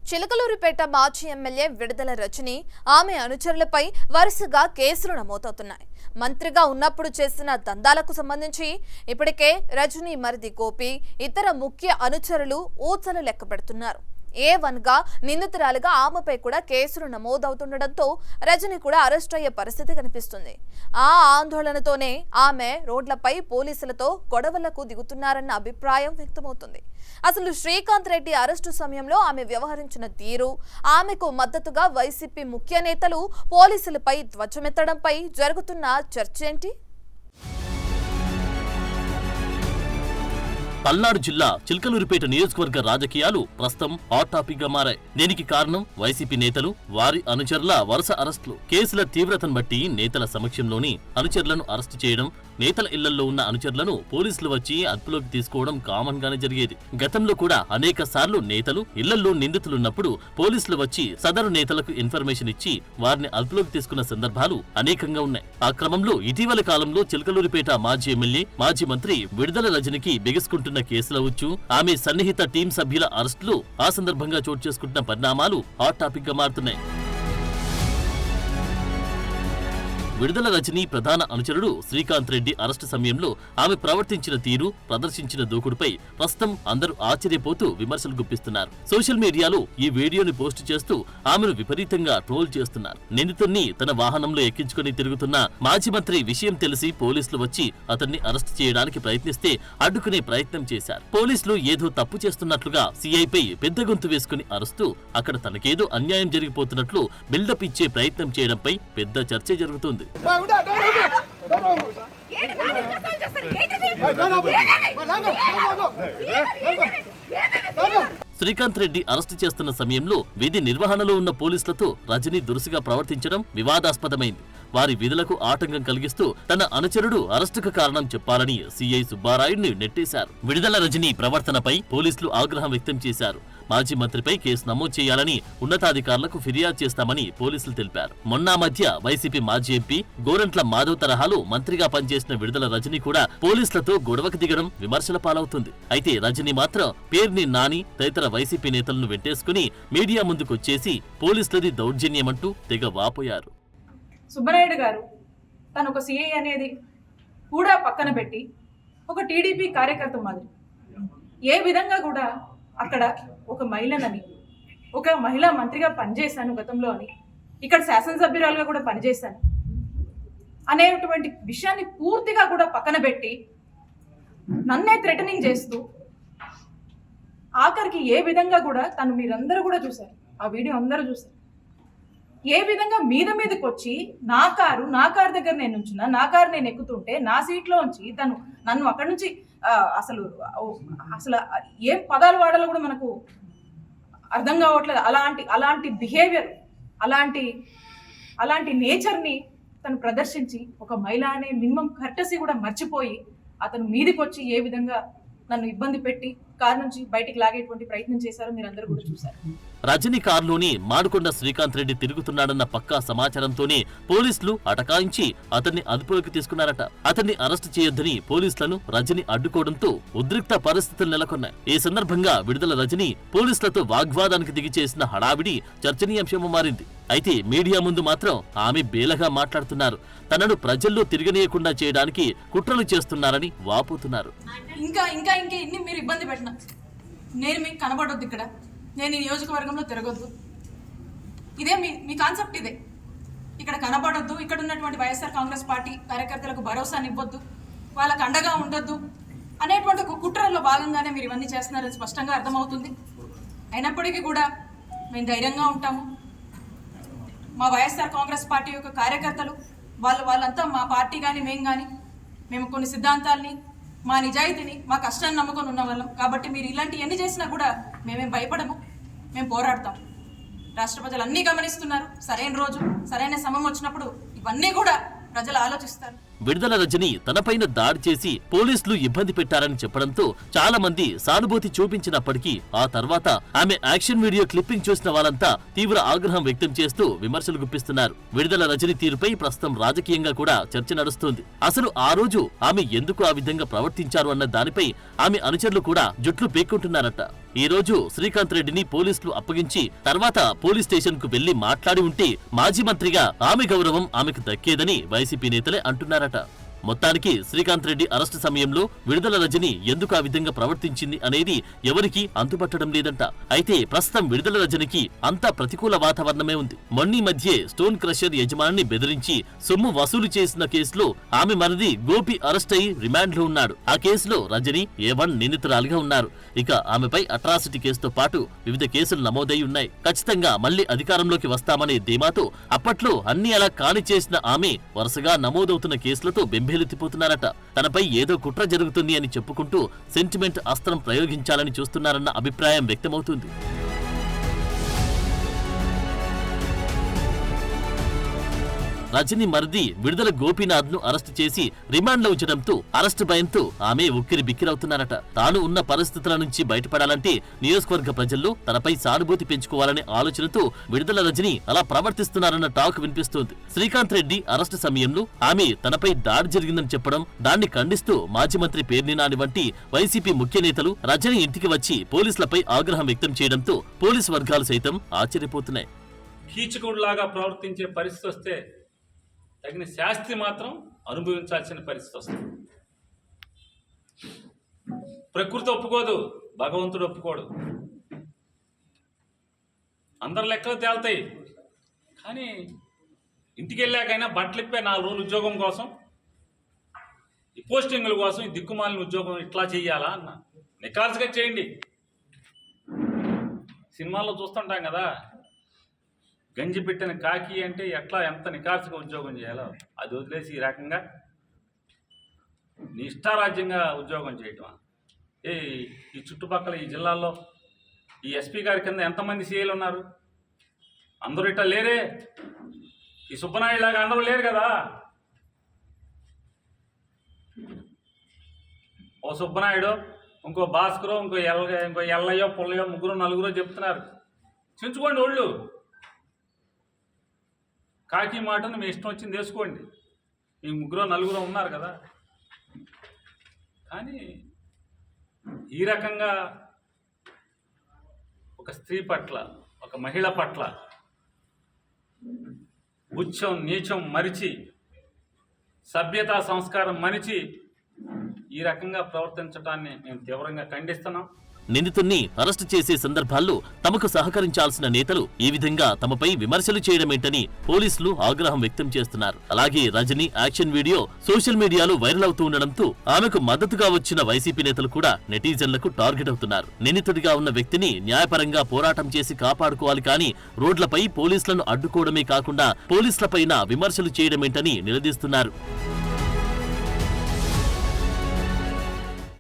చిలకలూరిపేట మాజీ ఎమ్మెల్యే విడుదల రజని ఆమె అనుచరులపై వరుసగా కేసులు నమోదవుతున్నాయి. మంత్రిగా ఉన్నప్పుడు చేసిన దందాలకు సంబంధించి ఇప్పటికే రజని మరిది గోపి ఇతర ముఖ్య అనుచరులు ఊచలు లెక్కపెడుతున్నారు. A1గా నిందితురాలుగా ఆమెపై కూడా కేసులు నమోదవుతుండటంతో రజని కూడా అరెస్ట్ అయ్యే పరిస్థితి కనిపిస్తుంది. ఆ ఆందోళనతోనే ఆమె రోడ్లపై పోలీసులతో గొడవలకు దిగుతున్నారన్న అభిప్రాయం వ్యక్తమవుతుంది. అసలు శ్రీకాంత్ రెడ్డి అరెస్టు సమయంలో ఆమె వ్యవహరించిన తీరు, ఆమెకు మద్దతుగా వైసీపీ ముఖ్య నేతలు పోలీసులపై ధ్వజమెత్తడంపై జరుగుతున్న చర్చ ఏంటి? పల్నాడు జిల్లా చిలకలూరిపేట నియోజకవర్గ రాజకీయాలు ప్రస్తుతం హాట్ టాపిక్ గా మారాయి. దీనికి కారణం వైసీపీ నేతలు, వారి అనుచరుల వరుస అరెస్టులు. కేసుల తీవ్రతను బట్టి నేతల సమక్షంలోని అనుచరులను అరెస్టు చేయడం, నేతల ఇళ్లలో ఉన్న అనుచరులను పోలీసులు వచ్చి అదుపులోకి తీసుకోవడం కామన్ గానే జరిగేది. గతంలో కూడా అనేక సార్లు నేతలు ఇళ్లలో నిందితులున్నప్పుడు పోలీసులు వచ్చి సదరు నేతలకు ఇన్ఫర్మేషన్ ఇచ్చి వారిని అదుపులోకి తీసుకున్న సందర్భాలు అనేకంగా ఉన్నాయి. ఆ క్రమంలో ఇటీవల కాలంలో చిలకలూరిపేట మాజీ ఎమ్మెల్యే, మాజీ మంత్రి విడుదల రజనికి బిగుసుకుంటున్న కేసుల వచ్చు, ఆమె సన్నిహిత టీం సభ్యుల అరెస్టులు ఆ సందర్భంగా చోటు చేసుకుంటున్న పరిణామాలు హాట్ టాపిక్ గా మారుతున్నాయి. విడుదల రజని ప్రధాన అనుచరుడు శ్రీకాంత్ రెడ్డి అరెస్టు సమయంలో ఆమె ప్రవర్తించిన తీరు, ప్రదర్శించిన దూకుడుపై ప్రస్తుతం అందరూ ఆశ్చర్యపోతూ విమర్శలు గుప్పిస్తున్నారు. సోషల్ మీడియాలో ఈ వీడియోని పోస్టు చేస్తూ ఆమెను విపరీతంగా ట్రోల్ చేస్తున్నారు. నిందితుణ్ణి తన వాహనంలో ఎక్కించుకుని తిరుగుతున్న మాజీ మంత్రి విషయం తెలిసి పోలీసులు వచ్చి అతన్ని అరెస్టు చేయడానికి ప్రయత్నిస్తే అడ్డుకునే ప్రయత్నం చేశారు. పోలీసులు ఏదో తప్పు చేస్తున్నట్లుగా సీఐపై పెద్ద గొంతు వేసుకుని అరుస్తూ అక్కడ తనకేదో అన్యాయం జరిగిపోతున్నట్లు బిల్డప్ ఇచ్చే ప్రయత్నం చేయడంపై పెద్ద చర్చ జరుగుతుంది. శ్రీకాంత్ రెడ్డి అరెస్టు చేస్తున్న సమయంలో విధి నిర్వహణలో ఉన్న పోలీసులతో రజని దురుసుగా ప్రవర్తించడం వివాదాస్పదమైంది. వారి విధులకు ఆటంకం కలిగిస్తూ తన అనుచరుడు అరెస్టుకు కారణం చెప్పాలని సీఐ సుబ్బారాయుడిని నెట్టేశారు. విడుదల రజని ప్రవర్తనపై పోలీసులు ఆగ్రహం వ్యక్తం చేశారు. మాజీ మంత్రిపై కేసు నమోదు చేయాలని ఉన్నతాధికారులకు ఫిర్యాదు చేస్తామని పోలీసులు తెలిపారు. మొన్న మధ్య వైసీపీ మాజీ ఎంపీ గోరంట్ల మాధవ్ తరహాలో మంత్రిగా పనిచేసిన విడుదల రజని కూడా పోలీసులతో గొడవకు దిగడం విమర్శల పాలవుతుంది. అయితే రజని మాత్రం పేర్ని నాని తదితర వైసీపీ నేతలను వెంటేసుకుని మీడియా ముందుకొచ్చేసి పోలీసులది దౌర్జన్యమంటూ తెగ వాపోయారు. సుబ్బరాయుడు గారు తను ఒక సిఐ అనేది కూడా పక్కన పెట్టి ఒక టీడీపీ కార్యకర్త మాదిరి ఏ విధంగా కూడా అక్కడ ఒక మహిళనని, ఒక మహిళా మంత్రిగా పనిచేశాను గతంలో అని, ఇక్కడ శాసనసభ్యురాలుగా కూడా పనిచేశాను అనేటువంటి విషయాన్ని పూర్తిగా కూడా పక్కన పెట్టి నన్నే థ్రెటనింగ్ చేస్తూ ఆఖరికి ఏ విధంగా కూడా తను మీరందరూ కూడా చూశారు, ఆ వీడియో అందరూ చూశారు, ఏ విధంగా మీదకి వచ్చి నా కారు దగ్గర నేను ఉంచున్నా, నా కారు నేను ఎక్కుతుంటే నా సీట్లో ఉంచి తను నన్ను అక్కడి నుంచి అసలు ఏం పదాలు వాడాలో కూడా మనకు అర్థం కావట్లేదు. అలాంటి బిహేవియర్, అలాంటి నేచర్ని తను ప్రదర్శించి ఒక మహిళ అనే మినిమం కర్టసీ కూడా మర్చిపోయి అతను మీదికి వచ్చి ఏ విధంగా నన్ను ఇబ్బంది పెట్టి కారు నుంచి బయటికి లాగేటువంటి ప్రయత్నం చేశారో మీరందరూ కూడా చూశారు. రజని కారులోని మాడుకొండ శ్రీకాంత్ రెడ్డి తిరుగుతున్నాడన్న పక్కా సమాచారంతోనే పోలీసులు అటకాయించి అతన్ని అదుపులోకి తీసుకున్నారట. అతన్ని అరెస్టు చేయొద్దని పోలీసులను రజని అడ్డుకోవడంతో ఉద్రిక్త పరిస్థితులు నెలకొన్నాయి. ఈ సందర్భంగా విడుదల రజని పోలీసులతో వాగ్వాదానికి దిగి చేసిన హడావిడి చర్చనీయాంశంగా మారింది. అయితే మీడియా ముందు మాత్రం ఆమె బేలగా మాట్లాడుతున్నారు. తనను ప్రజల్లో తిరగనీయకుండా చేయడానికి కుట్రలు చేస్తున్నారని వాపోతున్నారు. ఇంకా ఇన్ని మీరు ఇబ్బంది పెట్టిన నేను మీకు కనబడొద్దు, ఇక్కడ నేను ఈ నియోజకవర్గంలో తిరగొద్దు, ఇదే మీ కాన్సెప్ట్, ఇదే ఇక్కడ కనబడొద్దు, ఇక్కడ ఉన్నటువంటి వైఎస్ఆర్ కాంగ్రెస్ పార్టీ కార్యకర్తలకు భరోసాని ఇవ్వద్దు, వాళ్ళకు అండగా ఉండొద్దు అనేటువంటి ఒక కుట్రలో భాగంగానే మీరు ఇవన్నీ చేస్తున్నారని స్పష్టంగా అర్థమవుతుంది. అయినప్పటికీ కూడా మేము ధైర్యంగా ఉంటాము. మా వైఎస్ఆర్ కాంగ్రెస్ పార్టీ యొక్క కార్యకర్తలు వాళ్ళంతా మా పార్టీ కానీ మేము కొన్ని సిద్ధాంతాల్ని, మా నిజాయితీని, మా కష్టాన్ని నమ్ముకొని ఉన్న వాళ్ళం. కాబట్టి మీరు ఇలాంటి ఎన్ని చేసినా కూడా మేమేం భయపడము, మేము పోరాడతాం. రాష్ట్ర ప్రజలు అన్నీ గమనిస్తున్నారు. సరైన రోజు, సరైన సమయం వచ్చినప్పుడు ఇవన్నీ కూడా ప్రజలు ఆలోచిస్తారు. విడుదల రజని తనపైన దాడి చేసి పోలీసులు ఇబ్బంది పెట్టారని చెప్పడంతో చాలా మంది సానుభూతి చూపించినప్పటికీ ఆ తర్వాత ఆమె యాక్షన్ వీడియో క్లిప్పింగ్ చూసిన వాళ్ళంతా తీవ్ర ఆగ్రహం వ్యక్తం చేస్తూ విమర్శలు గుప్పిస్తున్నారు. విడుదల రజని తీరుపై ప్రస్తుతం రాజకీయంగా కూడా చర్చ నడుస్తోంది. అసలు ఆ రోజు ఆమె ఎందుకు ఆ విధంగా ప్రవర్తించారు అన్న దానిపై ఆమె అనుచరులు కూడా జుట్లు పేక్కుంటున్నారట. ఈ రోజు శ్రీకాంత్ రెడ్డిని పోలీసులు అప్పగించి తర్వాత పోలీస్ స్టేషన్ కు వెళ్లి మాట్లాడి ఉంటే మాజీ మంత్రిగా ఆమె గౌరవం ఆమెకు దక్కేదని వైసీపీ నేతలే అంటున్నారట. మొత్తానికి శ్రీకాంత్ రెడ్డి అరెస్టు సమయంలో విడుదల రజని ఎందుకు ఆ విధంగా ప్రవర్తించింది అనేది ఎవరికీ అంతుపట్టడం లేదంట. అయితే ప్రస్తుతం విడుదల రజనికి అంతా ప్రతికూల వాతావరణమే ఉంది. మొన్నీ మధ్యే స్టోన్ క్రషర్ యజమానిని బెదిరించి సొమ్ము వసూలు చేసిన కేసులో ఆమె మరిది గోపి అరెస్ట్ అయి రిమాండ్ లో ఉన్నాడు. ఆ కేసులో రజని A1 నిందితురాలిగా ఉన్నారు. ఇక ఆమెపై అట్రాసిటీ కేసుతో పాటు వివిధ కేసులు నమోదై ఉన్నాయి. ఖచ్చితంగా మళ్లీ అధికారంలోకి వస్తామనే ధీమాతో అప్పట్లో అన్ని అలా కాని చేసిన ఆమె వరుసగా నమోదవుతున్న కేసులతో బెంబేలెత్తిపోతున్నారట. తనపై ఏదో కుట్ర జరుగుతుంది అని చెప్పుకుంటూ సెంటిమెంట్ అస్త్రం ప్రయోగించాలని చూస్తున్నారన్న అభిప్రాయం వ్యక్తమవుతుంది. రజని మరిది విడుదల గోపీనాథ్ ను అరెస్టు చేసి రిమాండ్లో ఉంచడంతో అరెస్టు భయంతో ఆమె ఉక్కిరి బిక్కిరవుతున్నారట. తాను ఉన్న పరిస్థితుల నుంచి బయటపడాలంటే నియోజకవర్గ ప్రజల్లో తనపై సానుభూతి పెంచుకోవాలనే ఆలోచనతో విడుదల రజని అలా ప్రవర్తిస్తున్నారన్న టాక్ వినిపిస్తోంది. శ్రీకాంత్ రెడ్డి అరెస్టు సమయంలో ఆమె తనపై దాడి జరిగిందని చెప్పడం, దాన్ని ఖండిస్తూ మాజీ మంత్రి పేర్ని నాని వంటి వైసీపీ ముఖ్య నేతలు రజని ఇంటికి వచ్చి పోలీసులపై ఆగ్రహం వ్యక్తం చేయడంతో పోలీసు వర్గాలు సైతం ఆశ్చర్యపోతున్నాయి. కీచకుడిలాగా ప్రవర్తించే పరిస్థితి వస్తే తగిన శాస్తి మాత్రం అనుభవించాల్సిన పరిస్థితి వస్తుంది. ప్రకృతి ఒప్పుకోదు, భగవంతుడు ఒప్పుకోడు. అందరి లెక్కలు తేలుతాయి. కానీ ఇంటికి వెళ్ళాకైనా బట్టలు ఇప్పే 4 రోజులు ఉద్యోగం కోసం, ఈ పోస్టింగుల కోసం, ఈ దిక్కుమాలిన ఉద్యోగం ఇట్లా చెయ్యాలా అన్న నికాల్సుగా చేయండి. సినిమాల్లో చూస్తుంటాం కదా, గంజి పెట్టిన కాకి అంటే ఎట్లా ఎంత నికార్సుగా ఉద్యోగం చేయాలో అది వదిలేసి ఈ రకంగా నీ ఇష్టారాజ్యంగా ఉద్యోగం చేయటం. ఈ చుట్టుపక్కల ఈ జిల్లాల్లో ఈ ఎస్పీ గారి కింద ఎంతమంది సీఏలు ఉన్నారు? అందరూ ఇట్లా లేరే. ఈ సుబ్బనాయుడు లాగా అందరూ లేరు కదా. ఓ సుబ్బనాయుడు, ఇంకో భాస్కరో, ఇంకో ఎల్లయ్యో పుల్లయ్యో 3 4 చెప్తున్నారు. చించుకోండి ఒళ్ళు. కాకి మాటను మీ ఇష్టం వచ్చింది వేసుకోండి. ఈ 3 4 ఉన్నారు కదా. కానీ ఈ రకంగా ఒక స్త్రీ పట్ల, ఒక మహిళ పట్ల ఉచ్చం నీచం మరిచి, సభ్యతా సంస్కారం మరిచి ఈ రకంగా ప్రవర్తించడాన్ని మేము తీవ్రంగా ఖండిస్తున్నాం. నిందితుణ్ణి అరెస్టు చేసే సందర్భాల్లో తమకు సహకరించాల్సిన నేతలు ఈ విధంగా తమపై విమర్శలు చేయడమేంటని పోలీసులు ఆగ్రహం వ్యక్తం చేస్తున్నారు. అలాగే రజని యాక్షన్ వీడియో సోషల్ మీడియాలో వైరల్ అవుతూ ఉండడంతో ఆమెకు మద్దతుగా వచ్చిన వైసీపీ నేతలు కూడా నెటిజన్లకు టార్గెట్ అవుతున్నారు. నిందితుడిగా ఉన్న వ్యక్తిని న్యాయపరంగా పోరాటం చేసి కాపాడుకోవాలి, కానీ రోడ్లపై పోలీసులను అడ్డుకోవడమే కాకుండా పోలీసులపైన విమర్శలు చేయడమేంటని నిలదీస్తున్నారు.